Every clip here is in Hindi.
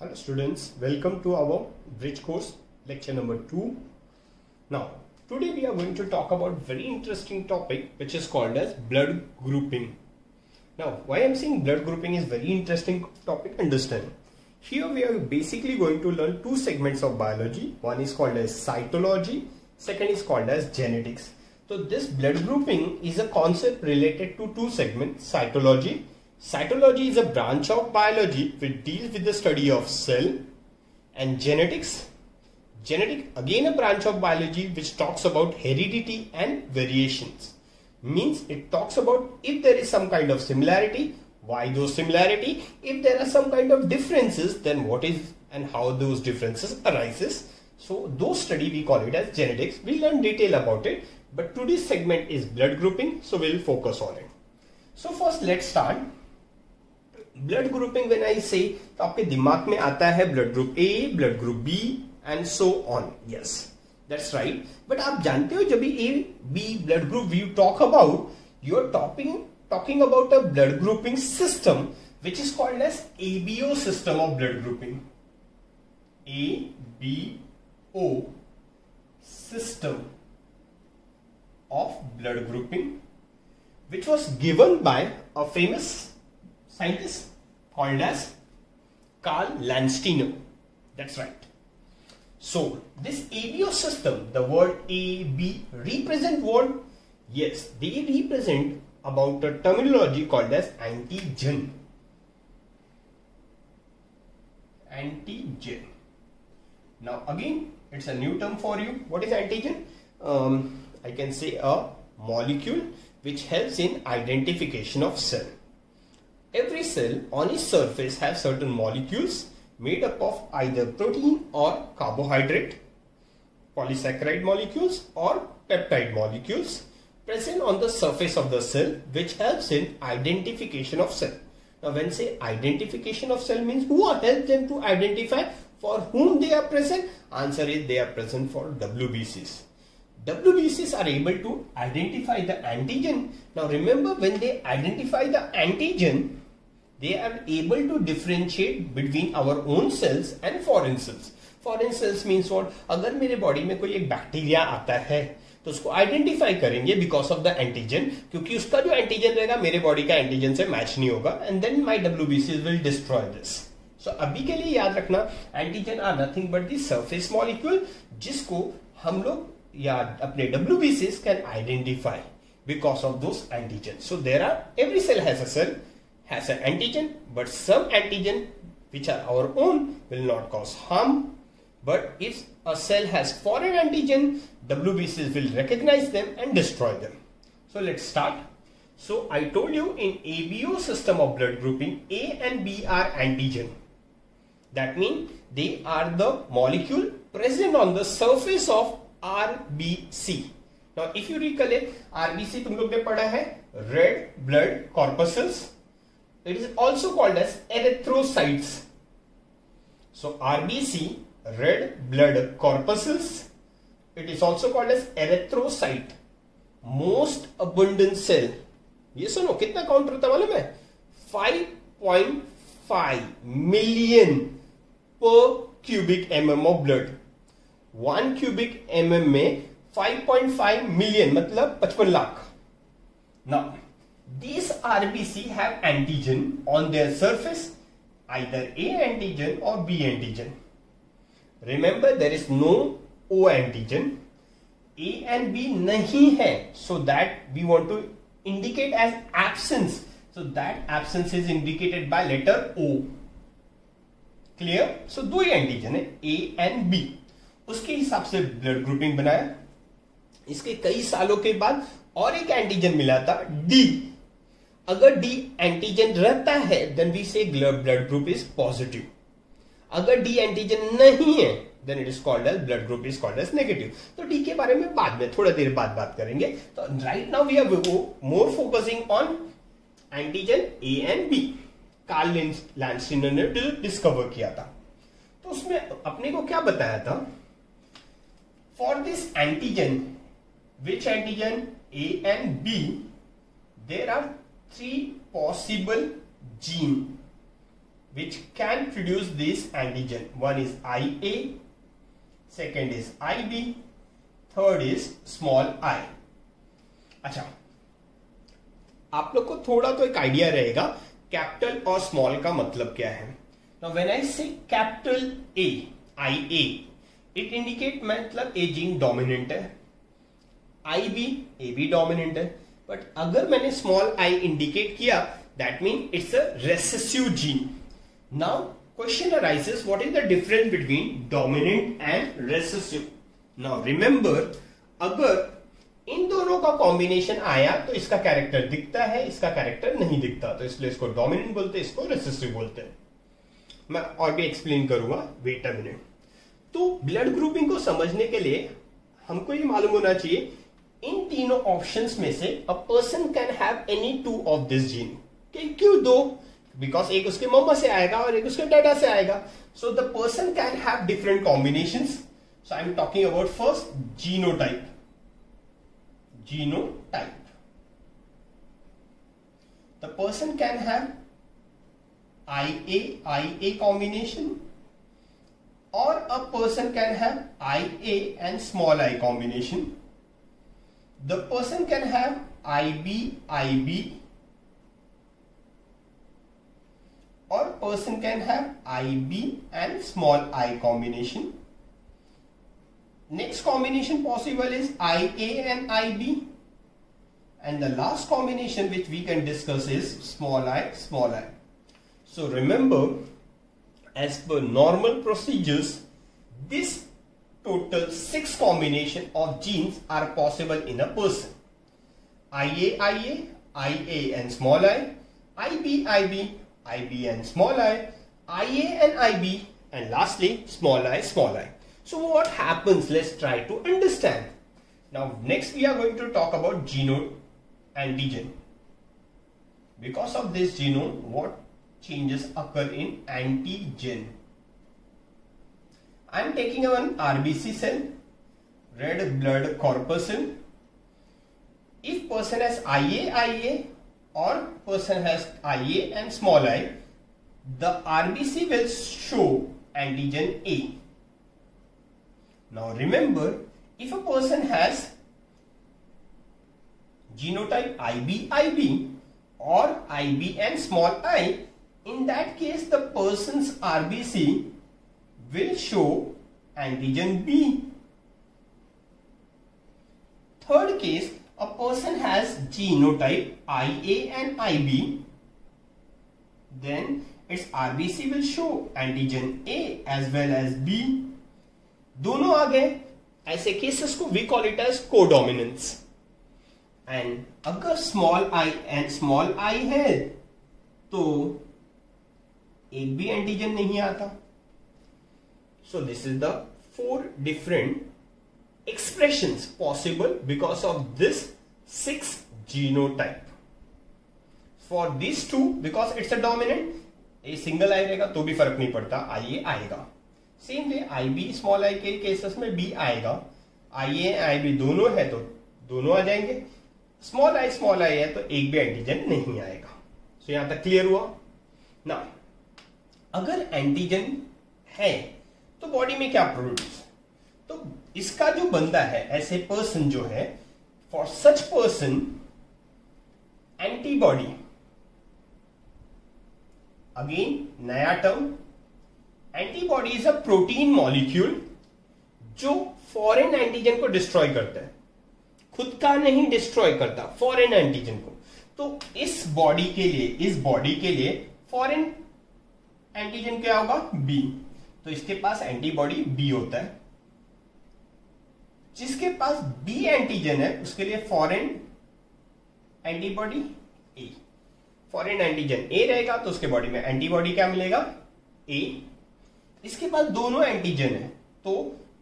Hello students, welcome to our bridge course lecture number 2. Now today we are going to talk about very interesting topic which is called as blood grouping. Now why I am saying blood grouping is very interesting topic, understand. Here we are basically going to learn two segments of biology. One is called as cytology, second is called as genetics. So this blood grouping is a concept related to two segments, cytology. Cytology is a branch of biology which deals with the study of cell, and genetics. Genetic again a branch of biology which talks about heredity and variations. Means it talks about if there is some kind of similarity, why those similarity, if there are some kind of differences, then what is and how those differences arises. So those study we call it as genetics. We learn detail about it, but today's segment is blood grouping, so we'll focus on it. So first let's start. Blood grouping when I say तो आपके दिमाग में आता है blood group A, blood group B and so on. Yes, that's right. But आप जानते हो जब भी A B blood group you talk about, you are talking about a blood grouping system which is called as ABO system of blood grouping. ABO system of blood grouping which was given by a famous scientist called as Carl Landsteiner. That's right. So this ABO system, the word AB represent what? Yes, they represent about a terminology called as antigen. Antigen. Now again, it's a new term for you. What is antigen? I can say a molecule which helps in identification of cell. Every cell on its surface has certain molecules made up of either protein or carbohydrate, polysaccharide molecules or peptide molecules present on the surface of the cell which helps in identification of cell. Now when say identification of cell means who helps them to identify for whom they are present? Answer is they are present for WBCs. WBCs are able to identify the antigen. Now remember, when they identify the antigen, they are able to differentiate between our own cells and foreign cells. Foreign cells means what? अगर मेरे बॉडी में कोई एक बैक्टीरिया आता है तो उसको आइडेंटिफाई करेंगे बिकॉज ऑफ द एंटीजन, क्योंकि उसका जो एंटीजन रहेगा मेरे बॉडी का एंटीजन से मैच नहीं होगा, and then my WBCs will destroy this. So अभी के लिए याद रखना, antigen are nothing but the surface molecule जिसको हम लोग या अपने WBCs can identify because of those antigens. So there are, every cell has a cell, has an antigen, but some antigen which are our own will not cause harm. But if a cell has foreign antigen, WBCs will recognize them and destroy them. So let's start. So I told you in ABO system of blood grouping, A and B are antigen. That means they are the molecule present on the surface of RBC. Now if you recollect, RBC तुम लोग ने पढ़ा है red blood corpuscles. It is also called as erythrocytes. So RBC, red blood corpuscles, it is also called as erythrocyte. Most abundant cell. ये सुनो कितना काउंट रहता है मालूम है? 5.5 million per cubic mm of blood. 1 cubic mm में 5.5 million मतलब 55 lakh. Now these RBC have antigen on their surface, either A antigen or B antigen. Remember, there is no O antigen. A and B नहीं है, so that we want to indicate as absence. So that absence is indicated by letter O. Clear? So दो ही एंटीजन है A and B. उसके हिसाब से ब्लड ग्रुपिंग बनाया. इसके कई सालों के बाद और एक एंटीजन मिला था D. अगर D एंटीजन रहता है then we say blood group is positive. अगर D एंटीजन नहीं है then it is called as blood group is called as negative. तो D के बारे में बाद में थोड़ा देर बाद बात करेंगे. तो right now we are more focusing on antigen A and B. Karl Landsteiner ने डिस्कवर किया था. तो उसमें अपने को क्या बताया था? For this antigen, which antigen A and B, there are 3 possible gene which can produce this antigen. One is IA, second is IB, third is small I. अच्छा, आप लोग को थोड़ा तो एक आइडिया रहेगा कैपिटल और स्मॉल का मतलब क्या है. Now when I say capital A, IA, it indicate मतलब A जीन डोमिनेंट है, IB, AB डोमिनेंट है. बट अगर मैंने स्मॉल I इंडिकेट किया, that mean it's a recessive gene. Now question arises, what is the difference between dominant and recessive. Now remember, अगर इन दोनों का कॉम्बिनेशन आया तो इसका कैरेक्टर दिखता है, इसका कैरेक्टर नहीं दिखता, तो इसलिए इसको डोमिनेंट बोलते हैं, इसको रेसेसिव बोलते हैं. मैं और भी एक्सप्लेन करूंगा, वेट अ मिनट. तो ब्लड ग्रुपिंग को समझने के लिए हमको ये मालूम होना चाहिए, इन तीनों ऑप्शंस में से a person can have any two of this gene. क्यों दो? बिकॉज एक उसके मम्मा से आएगा और एक उसके डाडा से आएगा. So the person can have different combinations. So I am talking about first genotype. Genotype. The person can have IA combination, or a person can have IA and small I combination. The person can have IB, or person can have IB and small I combination. Next combination possible is IA and IB, and the last combination which we can discuss is small I. So remember, as per normal procedures, this total 6 combination of genes are possible in a person. IA and small I, IB and small I, IA and IB, and lastly small I. So what happens? Let's try to understand. Now next we are going to talk about genome-antigen. Because of this genome, what changes occur in antigen? I am taking one RBC cell, red blood corpuscle. If person has IA or person has IA and small I, the RBC will show antigen A. Now remember, if a person has genotype IB or IB and small I, in that case the person's RBC will show antigen B. Third case, a person has genotype IA and IB, then its RBC will show antigen A as well as B. दोनों आ गए. ऐसे केसेस को we call it as codominance. And अगर small I and small I है तो एक भी एंटीजन नहीं आता. So this is the 4 different expressions possible because of this 6 genotype. For this 2, because it's a dominant, a single I रहेगा तो भी फर्क नहीं पड़ता, आई आएगा. Same way IB small I के केसेस में B आएगा. IA IB दोनों है तो दोनों आ जाएंगे. स्मॉल आई है तो एक भी एंटीजन नहीं आएगा. सो यहां तक क्लियर हुआ ना. अगर एंटीजन है तो बॉडी में क्या प्रोड्यूस, तो इसका जो बंदा है, ऐसे पर्सन जो है, for such person antibody, again नया term, antibody is a protein molecule जो फॉरेन एंटीजन को डिस्ट्रॉय करता है, खुद का नहीं डिस्ट्रॉय करता, फॉरेन एंटीजन को. तो इस बॉडी के लिए फॉरेन एंटीजन क्या होगा? बी. तो इसके पास एंटीबॉडी बी होता है. जिसके पास बी एंटीजन है उसके लिए फॉरेन एंटीबॉडी ए. फॉरेन एंटीजन ए रहेगा तो उसके बॉडी में एंटीबॉडी क्या मिलेगा? ए. इसके पास दोनों एंटीजन है तो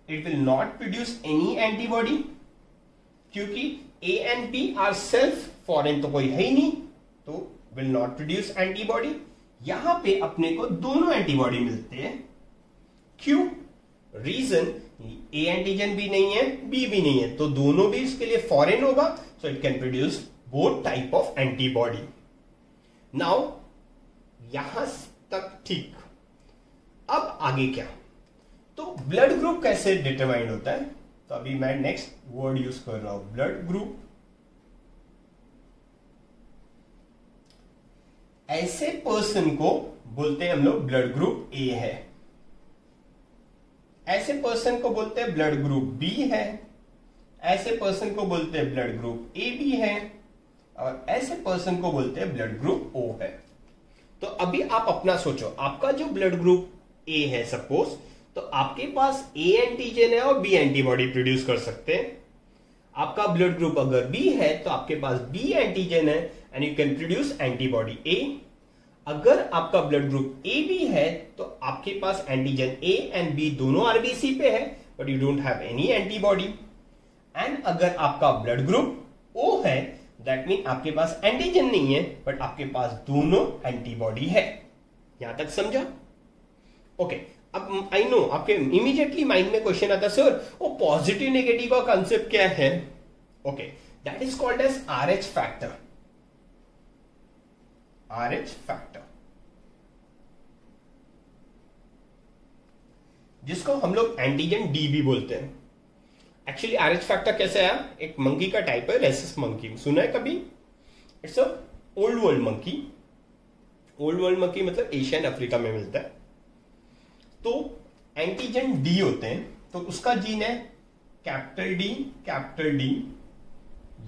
it will not produce any antibody, क्योंकि A and B are self, foreign तो कोई है ही नहीं, तो विल नॉट प्रोड्यूस एंटीबॉडी. यहां पे अपने को दोनों एंटीबॉडी मिलते हैं. क्यों? रीजन, ए एंटीजन भी नहीं है, बी भी नहीं है, तो दोनों भी इसके लिए फॉरेन होगा, so it can produce both type of antibody. Now यहां तक ठीक। अब आगे क्या, तो ब्लड ग्रुप कैसे डिटरमाइंड होता है, तो अभी मैं नेक्स्ट वर्ड यूज कर रहा हूं, ब्लड ग्रुप। ऐसे पर्सन को बोलते हैं हम लोग ब्लड ग्रुप ए है, ऐसे पर्सन को बोलते हैं ब्लड ग्रुप बी है, ऐसे पर्सन को बोलते हैं ब्लड ग्रुप ए बी है, और ऐसे पर्सन को बोलते हैं ब्लड ग्रुप ओ है। तो अभी आप अपना सोचो, आपका जो ब्लड ग्रुप ए है सपोज, तो आपके पास ए एंटीजन है और बी एंटीबॉडी प्रोड्यूस कर सकते हैं। आपका ब्लड ग्रुप अगर बी है तो आपके पास बी एंटीजन है and you can produce antibody A. अगर आपका ब्लड ग्रुप ए बी है तो आपके पास एंटीजन ए एंड बी दोनों आरबीसी पे है but you don't have any antibody. And अगर आपका ब्लड ग्रुप ओ है दैट मीन आपके पास एंटीजन नहीं है बट आपके पास दोनों एंटीबॉडी है। यहां तक समझा? ओके, अब आई नो आपके इमीडिएटली माइंड में क्वेश्चन आता है, सर वो पॉजिटिव नेगेटिव का कंसेप्ट क्या है? Okay, that is called as Rh factor. Rh factor जिसको हम लोग एंटीजन डी भी बोलते हैं। एक्चुअली आरएच फैक्टर कैसे आया? एक मंकी का टाइप है, रेसिस मंकी, सुना है कभी? It's a old world monkey. Old world monkey मतलब एशियन अफ्रीका में मिलता है। तो एंटीजन डी होते हैं, तो उसका जीन है कैपिटल डी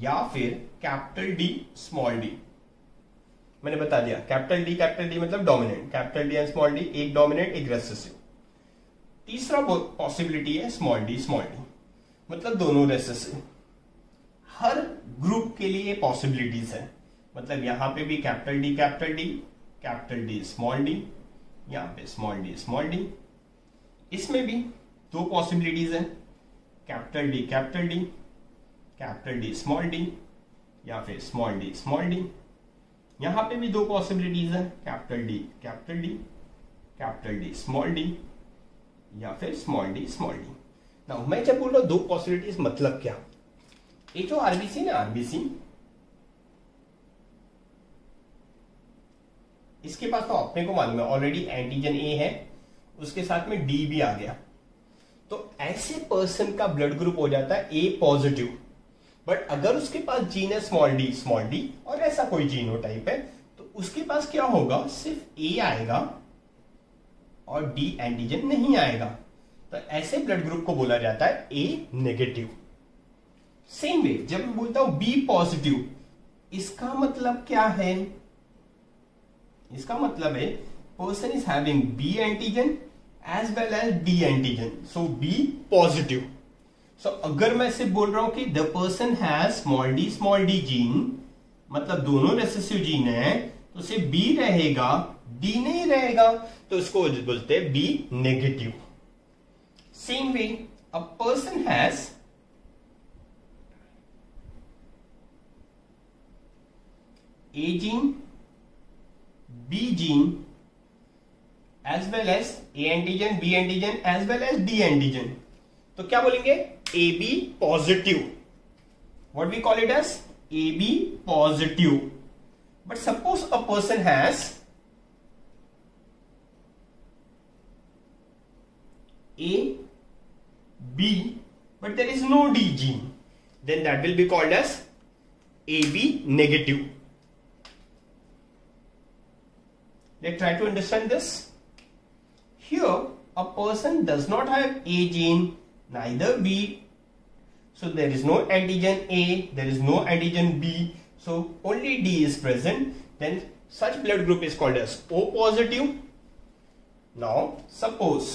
या फिर कैपिटल डी स्मॉल डी। मैंने बता दिया कैपिटल डी मतलब dominant, capital D and small D, एक डोमिनेंट एक रेसेसिव। तीसरा पॉसिबिलिटी है स्मॉल डी मतलब दोनों रेसेसिव। हर ग्रुप के लिए पॉसिबिलिटीज है, मतलब यहां पे भी कैपिटल डी स्मॉल डी, यहां पे स्मॉल डी। इसमें भी दो पॉसिबिलिटीज है, कैपिटल डी स्मॉल डी या फिर स्मॉल डी। यहां पे भी दो पॉसिबिलिटीज है, कैपिटल डी स्मॉल डी या फिर स्मॉल डी। नाउ मैं जब बोल रहा हूं दो पॉसिबिलिटीज मतलब क्या, ये जो आरबीसी ना आरबीसी, इसके पास तो अपने को मालूम है ऑलरेडी एंटीजन ए है, उसके साथ में डी भी आ गया, तो ऐसे पर्सन का ब्लड ग्रुप हो जाता है ए पॉजिटिव। बट अगर उसके पास जीन है स्मॉल डी और ऐसा कोई जीनोटाइप है तो उसके पास क्या होगा, सिर्फ ए आएगा और डी एंटीजन नहीं आएगा, तो ऐसे ब्लड ग्रुप को बोला जाता है ए नेगेटिव। सेम वे जब मैं बोलता हूं बी पॉजिटिव, इसका मतलब क्या है? इसका मतलब है person is having B antigen as well as D antigen, so B positive. So अगर मैं सिर्फ बोल रहा हूं कि the person has small D gene, मतलब दोनों रेसेसिव जीन है, तो सिर्फ बी रहेगा डी नहीं रहेगा, तो इसको बोलते हैं B negative. Same way a person has A gene, B gene as well as A antigen, B antigen as well as D antigen, तो क्या बोलेंगे? A B positive. What we call it as A B positive. But suppose a person has A B but there is no D gene, then that will be called as AB negative. Let's try to understand this. Here a person does not have A gene, neither B, so there is no antigen A, there is no antigen B, so only D is present, then such blood group is called as O positive. Now suppose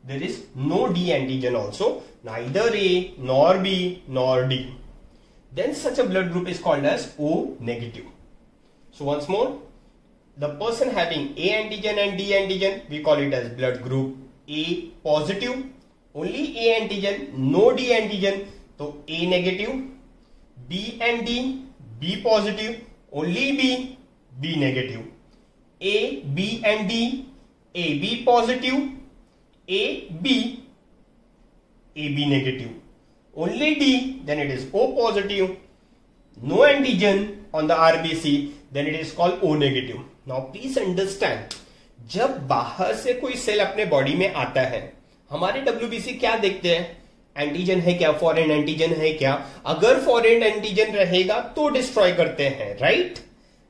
there is no D antigen also, neither A nor B nor D, then such a blood group is called as O negative. So once more, the person having A antigen and D antigen, we call it as blood group A positive. Only A antigen, no D antigen, so A negative. B and D, B positive, only B, B negative. A, B and D, AB positive, AB, AB negative. Only D, then it is O positive. No antigen on the RBC, then it is called O negative. Now please understand, जब बाहर से कोई सेल अपने बॉडी में आता है, हमारे WBC क्या देखते हैं? एंटीजन है क्या, फॉरेन एंटीजन है क्या? अगर फॉरेन एंटीजन रहेगा तो डिस्ट्रॉय करते हैं, राइट?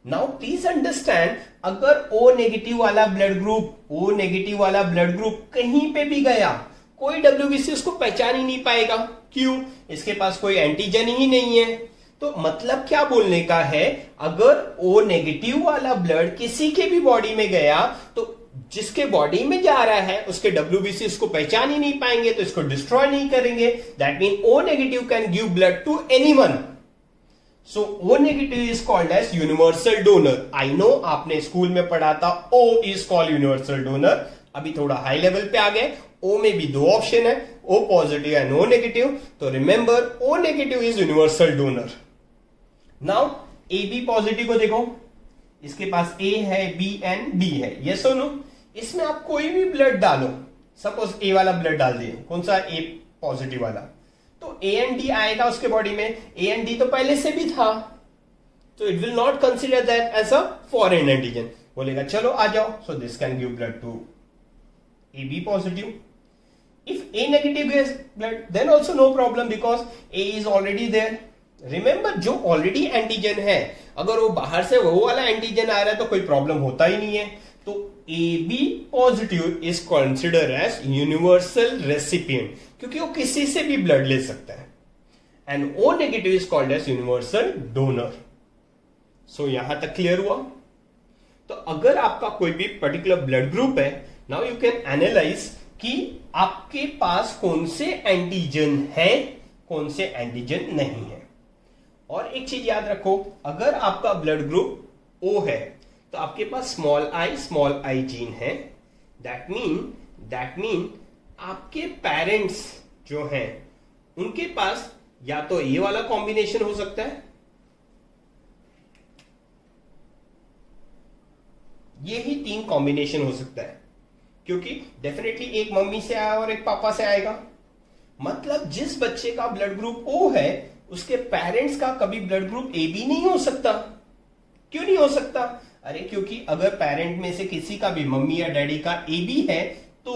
नाउ प्लीज अंडरस्टैंड, अगर O नेगेटिव वाला ब्लड ग्रुप कहीं पे भी गया, कोई WBC उसको पहचान ही नहीं पाएगा। क्यों? इसके पास कोई एंटीजन ही नहीं है। तो मतलब क्या बोलने का है, अगर O नेगेटिव वाला ब्लड किसी के भी बॉडी में गया तो जिसके बॉडी में जा रहा है उसके WBC इसको पहचान ही नहीं पाएंगे, तो इसको डिस्ट्रॉय नहीं करेंगे। That mean O negative can give blood to anyone. So O negative is called as universal donor. I know आपने स्कूल में पढ़ा था O is called universal donor. अभी थोड़ा हाई लेवल पे आ गए। O में भी दो ऑप्शन है, O positive and O negative. तो remember, O negative is universal donor. Now AB positive को देखो, इसके पास A है, B एंड D है, यस और नो? इसमें आप कोई भी ब्लड डालो, सपोज A वाला ब्लड डाल दिए, कौन सा? A पॉजिटिव वाला, तो A एंड D आएगा उसके बॉडी में। A एंड D तो पहले से भी था, तो it will not consider that as a foreign antigen. बोलेगा चलो आ जाओ, so this can give blood to AB positive. If A negative gives blood, then also no problem because A is already there. Remember, जो ऑलरेडी एंटीजन है, अगर वो बाहर से वो वाला एंटीजन आ रहा है तो कोई प्रॉब्लम होता ही नहीं है। तो AB positive is consider as universal recipient, क्योंकि वो किसी से भी ब्लड ले सकता है। And O negative is called as universal donor. So यहां तक क्लियर हुआ? तो अगर आपका कोई भी पर्टिकुलर ब्लड ग्रुप है, नाउ यू कैन एनालाइज कि आपके पास कौन से एंटीजन है, कौन से एंटीजन नहीं है। और एक चीज याद रखो, अगर आपका ब्लड ग्रुप O है तो आपके पास स्मॉल आई जीन है। दैट मीन आपके पेरेंट्स जो हैं उनके पास या तो ये वाला कॉम्बिनेशन हो सकता है, ये ही 3 कॉम्बिनेशन हो सकता है, क्योंकि डेफिनेटली एक मम्मी से आया और एक पापा से आएगा। मतलब जिस बच्चे का ब्लड ग्रुप O है उसके पेरेंट्स का कभी ब्लड ग्रुप AB नहीं हो सकता। क्यों नहीं हो सकता? अरे क्योंकि अगर पेरेंट में से किसी का भी, मम्मी या डैडी का AB है, तो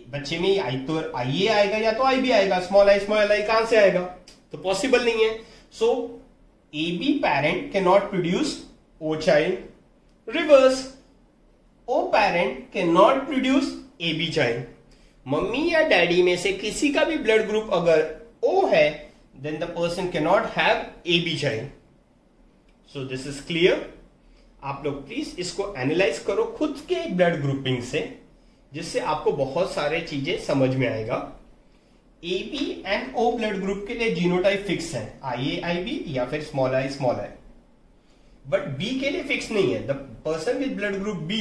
बच्चे में तो IA आएगा या तो IB आएगा। स्मॉल आई कहां से आएगा? तो पॉसिबल नहीं है। सो AB parent can not produce O child. Reverse, O parent can not produce AB child. Mummy या डैडी में से किसी का भी ब्लड ग्रुप अगर O है, then the person cannot have AB child. So this is clear. आप लोग प्लीज इसको एनालाइज करो खुद के ब्लड ग्रुपिंग से, जिससे आपको बहुत सारे चीजें समझ में आएगा। AB and O blood group के लिए जीनोटाइप फिक्स है, IA IB या फिर स्मॉल आई। बट B के लिए फिक्स नहीं है। The person with blood group B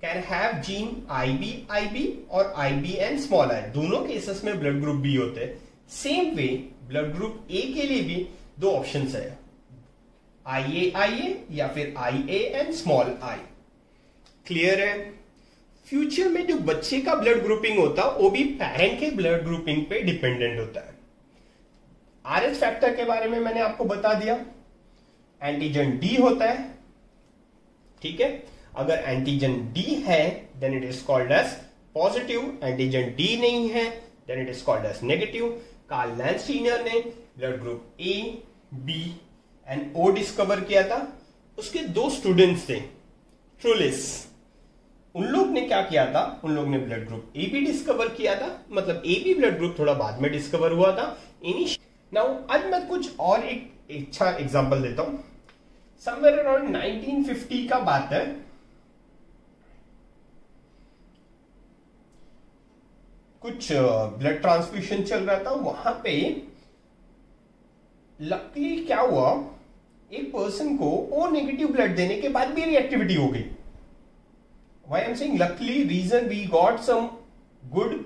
can have gene IB IB और IB एंड स्मॉल आई। दोनों केसेस में ब्लड ग्रुप B होते हैं। Same way blood group A के लिए भी 2 ऑप्शंस है, IA या फिर IA and small I. Clear है? फ्यूचर में जो बच्चे का ब्लड ग्रुपिंग होता है वो भी पेरेंट के ब्लड ग्रुपिंग पे डिपेंडेंट होता है। RH फैक्टर के बारे में मैंने आपको बता दिया। एंटीजन D होता है, ठीक है? अगर एंटीजन D है then it is called as positive. Antigen D नहीं है then it is called as negative. Karl Landsteiner ने blood group A, B and O discover किया था। उसके 2 स्टूडेंट्स थे, ट्रुलिस। उन लोग ने क्या किया था? उन लोग ने ब्लड ग्रुप AB डिस्कवर किया था। मतलब AB ब्लड ग्रुप थोड़ा बाद में डिस्कवर हुआ था। नाउ आज मैं कुछ और एक अच्छा एग्जांपल देता हूं। समवेयर अराउंड 1950 का बात है। कुछ ब्लड ट्रांसफ्यूजन चल रहा था, वहां पे लकीली क्या हुआ, एक पर्सन को O नेगेटिव ब्लड देने के बाद भी रिएक्टिविटी हो गई। Why I am saying luckily, reason we got some good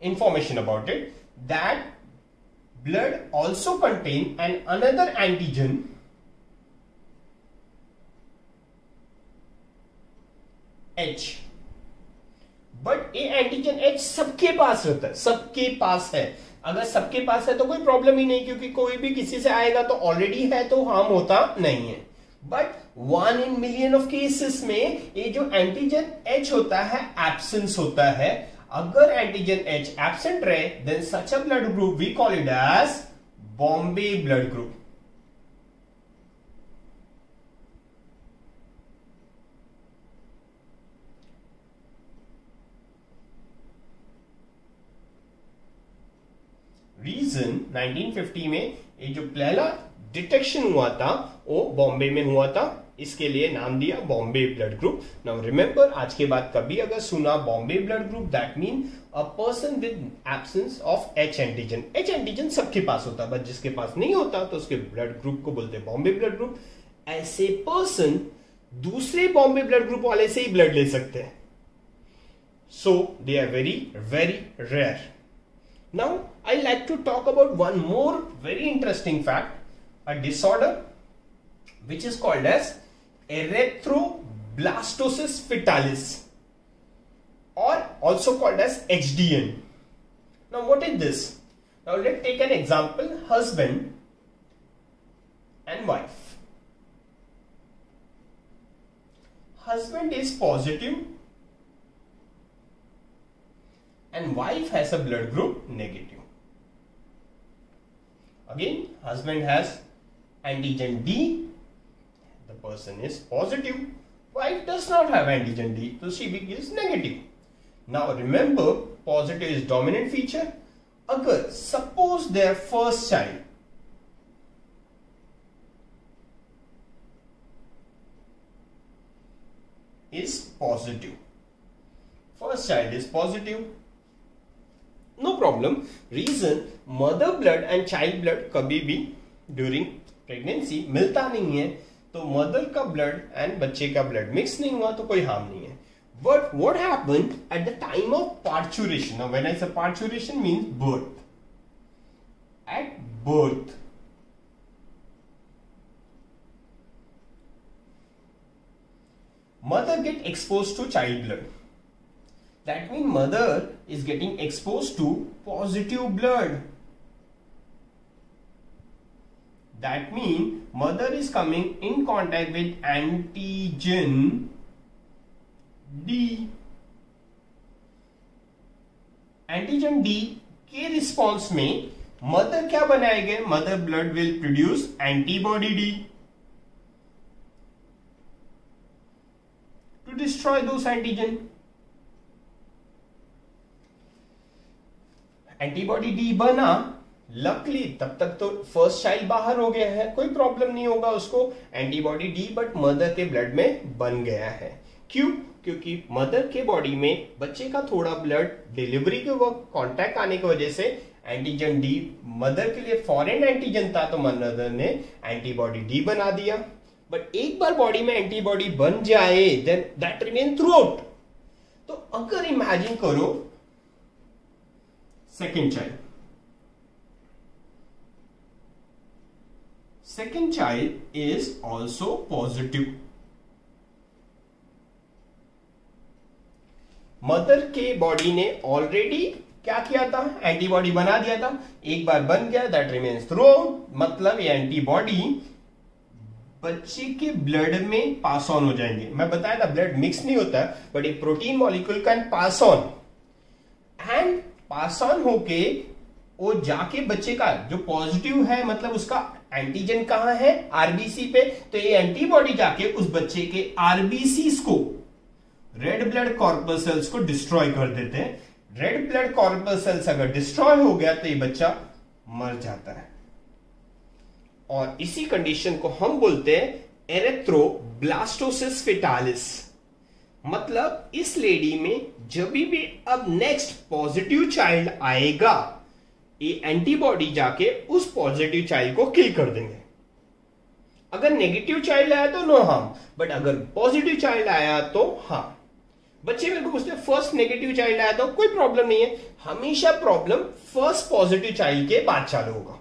information about it, that blood also contain an another antigen H। But ये एंटीजन H सबके पास रहता है, सबके पास है। अगर सबके पास है तो कोई प्रॉब्लम ही नहीं, क्योंकि कोई भी किसी से आएगा तो ऑलरेडी है तो हार्म होता नहीं है। But 1 in million of cases में ये जो एंटीजन H होता है एब्सेंस होता है. अगर एंटीजन H एब्सेंट रहे then such a blood group we call it as Bombay blood group. Reason 1950 में ये जो पहला डिटेक्शन हुआ था वो बॉम्बे में हुआ था, इसके लिए नाम दिया Bombay blood group. Now remember, आज के बाद कभी अगर सुना Bombay blood group that mean a person with absence of H antigen. H antigen सबके पास होता है बट जिसके पास नहीं होता तो उसके ब्लड ग्रुप को बोलते हैं बॉम्बे ब्लड ग्रुप. ऐसे पर्सन दूसरे बॉम्बे ब्लड ग्रुप वाले से ही ब्लड ले सकते हैं. So they are very very rare. Now, I like to talk about one more very interesting fact, a disorder which is called as erythroblastosis fetalis or also called as HDN. Now, what is this? Now, let's take an example, husband and wife. Husband is positive and wife has a blood group negative. Again, husband has antigen D, the person is positive. Wife does not have antigen D, so she is negative. Now remember, positive is dominant feature. Agar suppose their first child is positive, first child is positive, no problem. Reason, mother blood and child blood कभी भी during pregnancy मिलता नहीं है, तो मदर का ब्लड एंड बच्चे का ब्लड मिक्स नहीं हुआ तो कोई हार्म नहीं है. But what happened at the time of parturition? Now when I say parturition means birth. At birth, mother get exposed to child blood. That means mother is getting exposed to positive blood. That means mother is coming in contact with antigen D. Antigen D के रिस्पॉन्स में मदर क्या बनाएंगे? Mother blood will produce antibody D to destroy those antigen. Antibody D बना, लकली तब तक तो फर्स्ट चाइल्ड बाहर हो गया है, कोई प्रॉब्लम नहीं होगा उसको एंटीबॉडी डी, बट मदर के ब्लड में बन गया है. क्यों? क्योंकि मदर के बॉडी में बच्चे का थोड़ा ब्लड डिलीवरी के वक्त कांटेक्ट आने की वजह से एंटीजन डी मदर के लिए फॉरेन एंटीजन था तो मदर ने एंटीबॉडी डी बना दिया. बट एक बार बॉडी में एंटीबॉडी बन जाए then that remain throughout. तो अगर इमेजिन करो second child is also positive. Mother के बॉडी ने ऑलरेडी क्या किया था? एंटीबॉडी बना दिया था. एक बार बन गया दैट रिमेन्स थ्रू आउट, मतलब ये एंटीबॉडी बच्चे के ब्लड में पास ऑन हो जाएंगे. मैं बताया था ब्लड मिक्स नहीं होता बट एक protein molecule can pass on, and pass on होके वो जाके बच्चे का जो पॉजिटिव है मतलब उसका एंटीजन कहां है? आरबीसी पे. तो ये एंटीबॉडी जाके उस बच्चे के आरबीसीज को, रेड ब्लड कॉर्पसेल्स को डिस्ट्रॉय कर देते हैं. रेड ब्लड कॉर्पसेल्स अगर डिस्ट्रॉय हो गया तो ये बच्चा मर जाता है. और इसी कंडीशन को हम बोलते हैं एरिथ्रोब्लास्टोसिस फेटालिस. मतलब इस लेडी में जब भी अब नेक्स्ट पॉजिटिव चाइल्ड आएगा ये एंटीबॉडी जाके उस पॉजिटिव चाइल्ड को किल कर देंगे. अगर नेगेटिव चाइल्ड आया तो नो हार्म, बट अगर पॉजिटिव चाइल्ड आया तो हाँ. बच्चे मेरे को पूछते हैं फर्स्ट नेगेटिव चाइल्ड आया तो कोई प्रॉब्लम नहीं है, हमेशा प्रॉब्लम फर्स्ट पॉजिटिव चाइल्ड के बाद चालू होगा.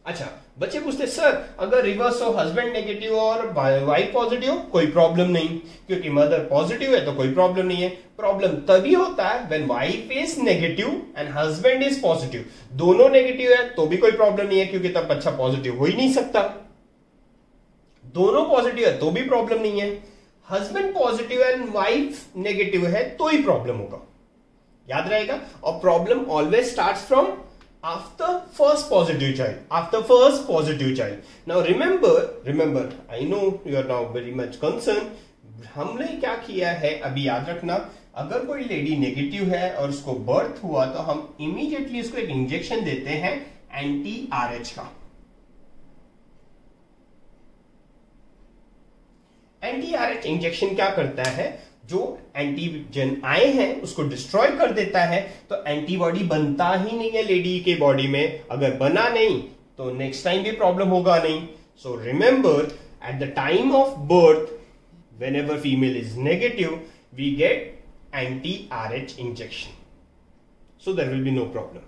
अच्छा, बच्चे पूछते सर अगर रिवर्स हो, हस्बैंड नेगेटिव और वाइफ पॉजिटिव, कोई प्रॉब्लम नहीं, क्योंकि मदर पॉजिटिव है तो कोई प्रॉब्लम नहीं है. प्रॉब्लम तभी होता है when wife is negative and husband is positive. दोनों नेगेटिव है तो भी कोई प्रॉब्लम नहीं है क्योंकि तब बच्चा पॉजिटिव हो ही नहीं सकता. दोनों पॉजिटिव है तो भी प्रॉब्लम नहीं है, husband positive and wife negative है तो ही प्रॉब्लम होगा, याद रहेगा। और problem always starts from after first positive child. Now remember, I know you are now very much concerned. हमने क्या किया है अभी याद रखना, अगर कोई लेडी नेगेटिव है और उसको बर्थ हुआ तो हम इमीडिएटली उसको एक इंजेक्शन देते हैं anti-RH का। anti-RH इंजेक्शन क्या करता है, जो एंटीजन आए हैं उसको डिस्ट्रॉय कर देता है, तो एंटीबॉडी बनता ही नहीं है लेडी के बॉडी में, अगर बना नहीं तो नेक्स्ट टाइम भी प्रॉब्लम होगा नहीं। So remember, at the time of birth whenever female is negative we get anti-RH injection, so there will be no problem.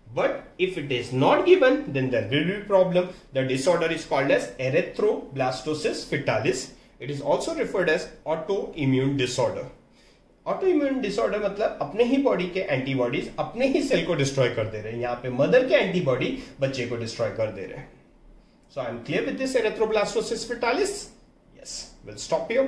But if it is not given then there will be problem. The disorder is called as erythroblastosis fetalis. It is also referred as autoimmune disorder. Autoimmune disorder मतलब अपने ही बॉडी के एंटीबॉडीज अपने ही सेल को डिस्ट्रॉय कर दे रहे हैं, यहाँ पे मदर के एंटीबॉडी बच्चे को डिस्ट्रॉय कर दे रहे हैं। So I am clear with this erythroblastosis fetalis. Yes, we'll stop here.